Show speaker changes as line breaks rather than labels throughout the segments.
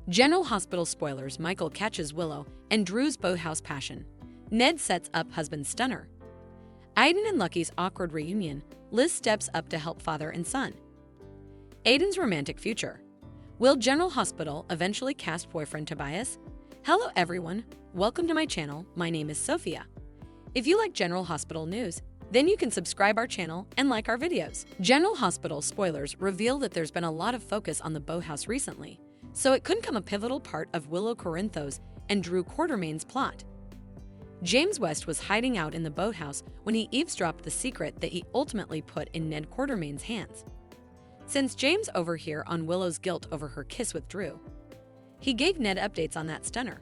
General Hospital spoilers: Michael catches Willow and Drew's boathouse passion. Ned sets up husband stunner. Aiden and Lucky's awkward reunion. Liz steps up to help father and son. Aiden's romantic future. Will General Hospital eventually cast boyfriend Tobias? Hello everyone, welcome to my channel. My name is Sophia. If you like General Hospital news, then you can subscribe our channel and like our videos. General Hospital spoilers reveal that there's been a lot of focus on the boathouse recently, so it could become a pivotal part of Willow Corinthos and Drew Quartermain's plot. James West was hiding out in the boathouse when he eavesdropped the secret that he ultimately put in Ned Quartermain's hands. Since James overheard on Willow's guilt over her kiss with Drew, he gave Ned updates on that stunner.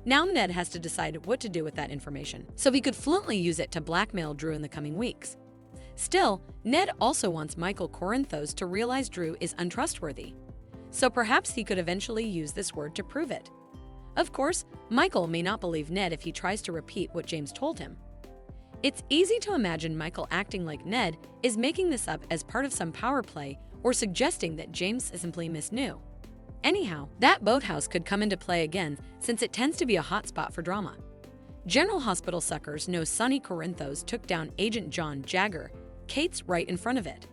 Now Ned has to decide what to do with that information, so he could fluently use it to blackmail Drew in the coming weeks. Still, Ned also wants Michael Corinthos to realize Drew is untrustworthy, so perhaps he could eventually use this word to prove it. Of course, Michael may not believe Ned if he tries to repeat what James told him. It's easy to imagine Michael acting like Ned is making this up as part of some power play or suggesting that James simply misknew. Anyhow, that boathouse could come into play again since it tends to be a hotspot for drama. General Hospital suckers know Sonny Corinthos took down Agent John Jagger. Kate's right in front of it.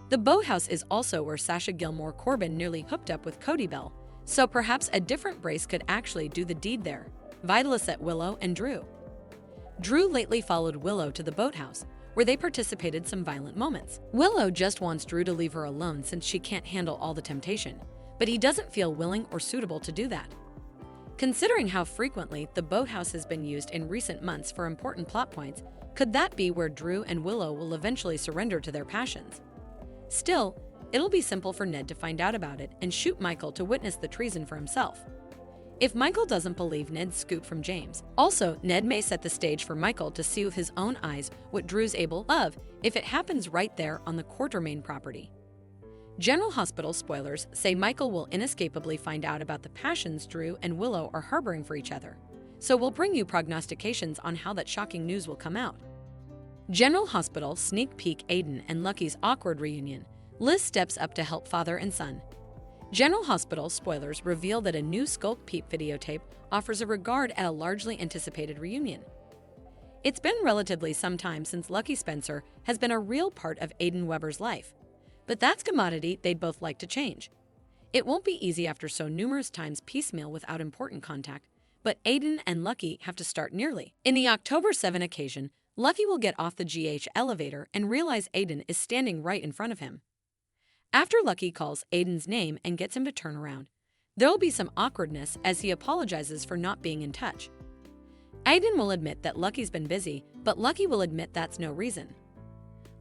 The boathouse is also where Sasha Gilmore Corbin nearly hooked up with Cody Bell, so perhaps a different brace could actually do the deed there. Vitalists at Willow and Drew. Drew lately followed Willow to the boathouse, where they participated some violent moments. Willow just wants Drew to leave her alone since she can't handle all the temptation, but he doesn't feel willing or suitable to do that. Considering how frequently the boathouse has been used in recent months for important plot points, could that be where Drew and Willow will eventually surrender to their passions? Still, it'll be simple for Ned to find out about it and shoot Michael to witness the treason for himself. If Michael doesn't believe Ned's scoop from James, also Ned may set the stage for Michael to see with his own eyes what Drew's able of if it happens right there on the Quartermain property. General Hospital spoilers say Michael will inescapably find out about the passions Drew and Willow are harboring for each other, so we'll bring you prognostications on how that shocking news will come out. General Hospital sneak peek: Aiden and Lucky's awkward reunion. Liz steps up to help father and son. General Hospital spoilers reveal that a new Skulk Peep videotape offers a regard at a largely anticipated reunion. It's been relatively some time since Lucky Spencer has been a real part of Aiden Weber's life, but that's commodity they'd both like to change. It won't be easy after so numerous times piecemeal without important contact, but Aiden and Lucky have to start nearly. In the October 7 occasion, Lucky will get off the GH elevator and realize Aiden is standing right in front of him. After Lucky calls Aiden's name and gets him to turn around, there'll be some awkwardness as he apologizes for not being in touch. Aiden will admit that Lucky's been busy, but Lucky will admit that's no reason.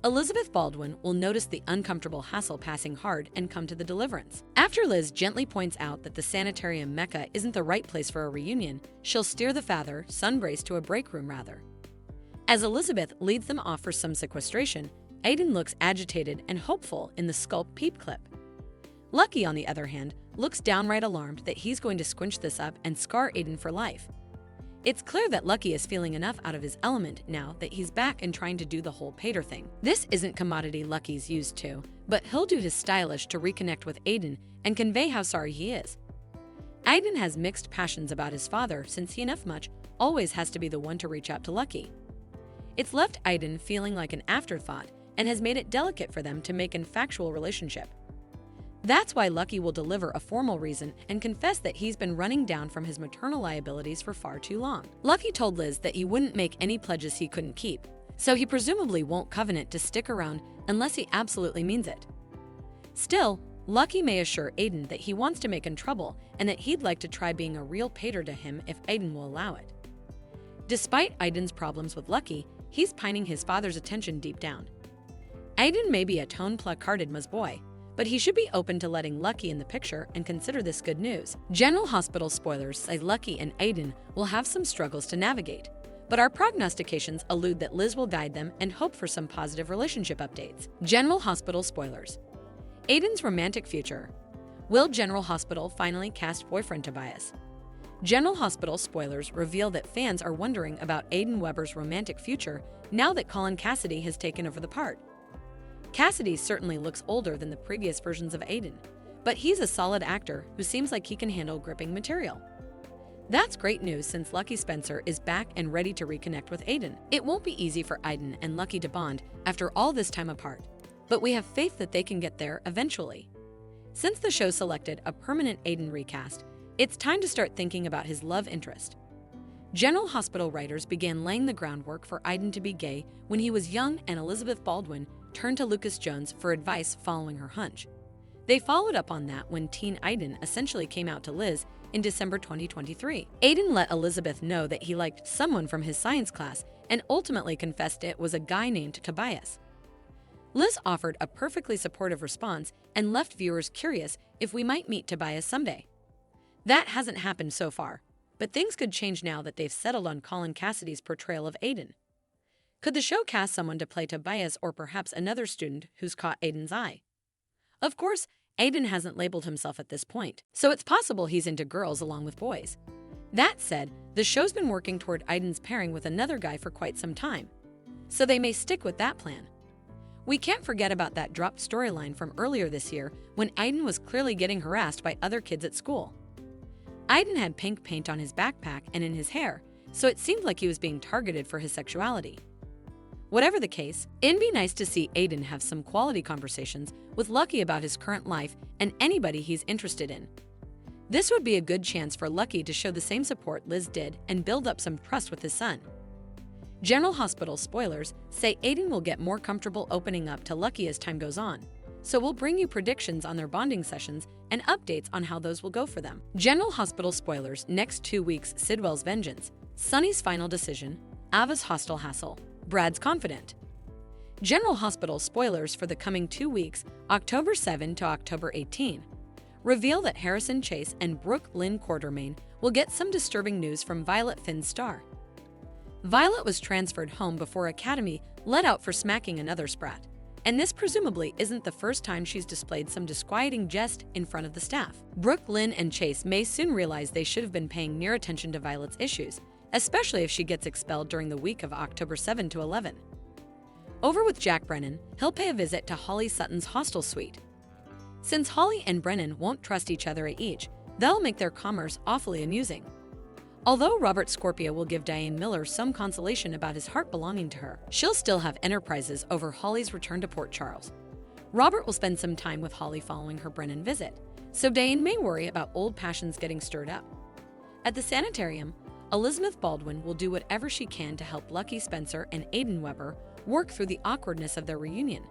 Elizabeth Baldwin will notice the uncomfortable hassle passing hard and come to the deliverance. After Liz gently points out that the sanitarium mecca isn't the right place for a reunion, she'll steer the father-son brace to a break room rather. As Elizabeth leads them off for some sequestration, Aiden looks agitated and hopeful in the Skulk Peep clip. Lucky, on the other hand, looks downright alarmed that he's going to squinch this up and scar Aiden for life. It's clear that Lucky is feeling enough out of his element now that he's back and trying to do the whole Pater thing. This isn't commodity Lucky's used to, but he'll do his stylish to reconnect with Aiden and convey how sorry he is. Aiden has mixed passions about his father since he enough much always has to be the one to reach out to Lucky. It's left Aiden feeling like an afterthought and has made it delicate for them to make an factual relationship. That's why Lucky will deliver a formal reason and confess that he's been running down from his maternal liabilities for far too long. Lucky told Liz that he wouldn't make any pledges he couldn't keep, so he presumably won't covenant to stick around unless he absolutely means it. Still, Lucky may assure Aiden that he wants to make him trouble and that he'd like to try being a real pater to him if Aiden will allow it. Despite Aiden's problems with Lucky, he's pining his father's attention deep down. Aiden may be a tone-placarded boy, but he should be open to letting Lucky in the picture and consider this good news. General Hospital spoilers say Lucky and Aiden will have some struggles to navigate, but our prognostications allude that Liz will guide them and hope for some positive relationship updates. General Hospital spoilers. Aiden's romantic future. Will General Hospital finally cast boyfriend Tobias? General Hospital spoilers reveal that fans are wondering about Aiden Weber's romantic future now that Colin Cassidy has taken over the part. Cassidy certainly looks older than the previous versions of Aiden, but he's a solid actor who seems like he can handle gripping material. That's great news since Lucky Spencer is back and ready to reconnect with Aiden. It won't be easy for Aiden and Lucky to bond after all this time apart, but we have faith that they can get there eventually. Since the show selected a permanent Aiden recast, it's time to start thinking about his love interest. General Hospital writers began laying the groundwork for Aiden to be gay when he was young, and Elizabeth Baldwin turned to Lucas Jones for advice following her hunch. They followed up on that when teen Aiden essentially came out to Liz in December 2023. Aiden let Elizabeth know that he liked someone from his science class and ultimately confessed it was a guy named Tobias. Liz offered a perfectly supportive response and left viewers curious if we might meet Tobias someday. That hasn't happened so far, but things could change now that they've settled on Colin Cassidy's portrayal of Aiden. Could the show cast someone to play Tobias, or perhaps another student who's caught Aiden's eye? Of course, Aiden hasn't labeled himself at this point, so it's possible he's into girls along with boys. That said, the show's been working toward Aiden's pairing with another guy for quite some time, so they may stick with that plan. We can't forget about that dropped storyline from earlier this year when Aiden was clearly getting harassed by other kids at school. Aiden had pink paint on his backpack and in his hair, so it seemed like he was being targeted for his sexuality. Whatever the case, it'd be nice to see Aiden have some quality conversations with Lucky about his current life and anybody he's interested in. This would be a good chance for Lucky to show the same support Liz did and build up some trust with his son. General Hospital spoilers say Aiden will get more comfortable opening up to Lucky as time goes on, so we'll bring you predictions on their bonding sessions and updates on how those will go for them. General Hospital spoilers next 2 weeks: Sidwell's vengeance, Sonny's final decision, Ava's hostile hassle, Brad's confident. General Hospital spoilers for the coming 2 weeks, October 7 to October 18, reveal that Harrison Chase and Brooke Lynn Quartermain will get some disturbing news from Violet Finn's star. Violet was transferred home before Academy let out for smacking another sprat, and this presumably isn't the first time she's displayed some disquieting jest in front of the staff. Brooke Lynn and Chase may soon realize they should have been paying near attention to Violet's issues, especially if she gets expelled during the week of October 7 to 11. Over with Jack Brennan, he'll pay a visit to Holly Sutton's hostel suite. Since Holly and Brennan won't trust each other at each, they'll make their commerce awfully amusing. Although Robert Scorpio will give Diane Miller some consolation about his heart belonging to her, she'll still have enterprises over Holly's return to Port Charles. Robert will spend some time with Holly following her Brennan visit, so Diane may worry about old passions getting stirred up. At the sanitarium, Elizabeth Baldwin will do whatever she can to help Lucky Spencer and Aiden Weber work through the awkwardness of their reunion.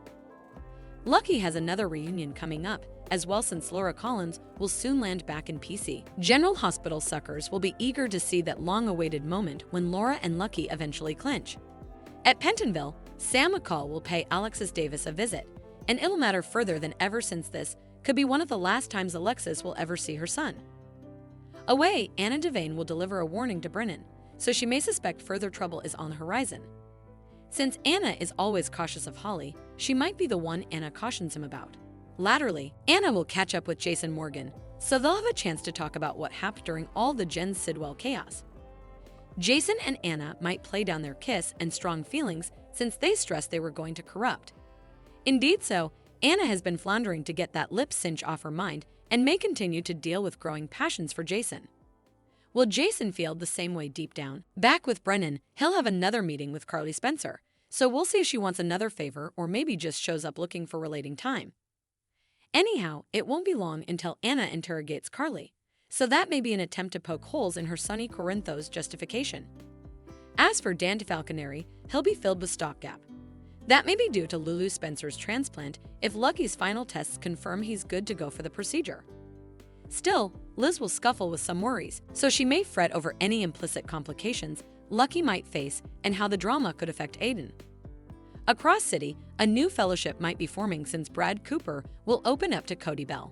Lucky has another reunion coming up as well, since Laura Collins will soon land back in PC. General Hospital suckers will be eager to see that long-awaited moment when Laura and Lucky eventually clinch. At Pentonville, Sam McCall will pay Alexis Davis a visit, and it'll matter further than ever since this could be one of the last times Alexis will ever see her son. Away, Anna Devane will deliver a warning to Brennan, so she may suspect further trouble is on the horizon. Since Anna is always cautious of Holly, she might be the one Anna cautions him about. Latterly, Anna will catch up with Jason Morgan, so they'll have a chance to talk about what happened during all the Jen Sidwell chaos. Jason and Anna might play down their kiss and strong feelings since they stressed they were going to corrupt. Indeed so, Anna has been floundering to get that lip cinch off her mind and may continue to deal with growing passions for Jason. Will Jason feel the same way deep down? Back with Brennan, he'll have another meeting with Carly Spencer, so we'll see if she wants another favor or maybe just shows up looking for relating time. Anyhow, it won't be long until Anna interrogates Carly, so that may be an attempt to poke holes in her Sonny Corinthos justification. As for Dan DeFalconeri, he'll be filled with stopgap. That may be due to Lulu Spencer's transplant if Lucky's final tests confirm he's good to go for the procedure. Still, Liz will scuffle with some worries, so she may fret over any implicit complications Lucky might face and how the drama could affect Aiden. Across City, a new fellowship might be forming since Brad Cooper will open up to Cody Bell.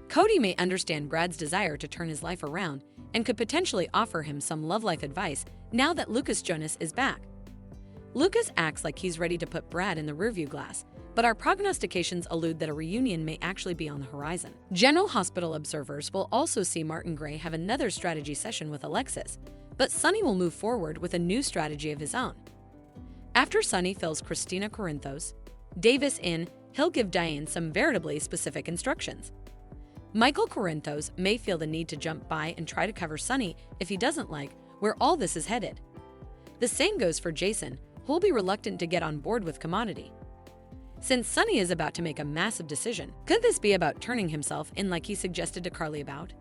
Cody may understand Brad's desire to turn his life around and could potentially offer him some love life advice now that Lucas Jonas is back. Lucas acts like he's ready to put Brad in the rearview glass, but our prognostications allude that a reunion may actually be on the horizon. General Hospital observers will also see Martin Gray have another strategy session with Alexis, but Sonny will move forward with a new strategy of his own. After Sonny fills Christina Corinthos Davis in, he'll give Diane some veritably specific instructions. Michael Corinthos may feel the need to jump by and try to cover Sonny if he doesn't like where all this is headed. The same goes for Jason, who'll be reluctant to get on board with Commodity. Since Sonny is about to make a massive decision, could this be about turning himself in like he suggested to Carly about?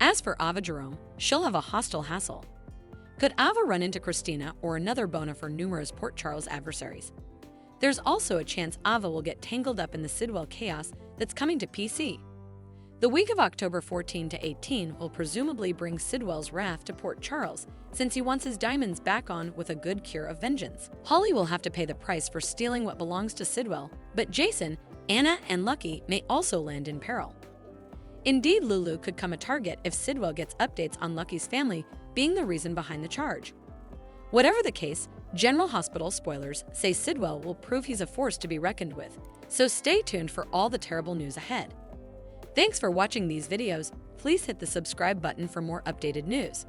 As for Ava Jerome, she'll have a hostile hassle. Could Ava run into Christina or another Bona for numerous Port Charles adversaries? There's also a chance Ava will get tangled up in the Sidwell chaos that's coming to PC. The week of October 14 to 18 will presumably bring Sidwell's wrath to Port Charles, since he wants his diamonds back on with a good cure of vengeance. Holly will have to pay the price for stealing what belongs to Sidwell, but Jason, Anna, and Lucky may also land in peril. Indeed, Lulu could come a target if Sidwell gets updates on Lucky's family being the reason behind the charge. Whatever the case, General Hospital spoilers say Sidwell will prove he's a force to be reckoned with, so stay tuned for all the terrible news ahead. Thanks for watching these videos. Please hit the subscribe button for more updated news.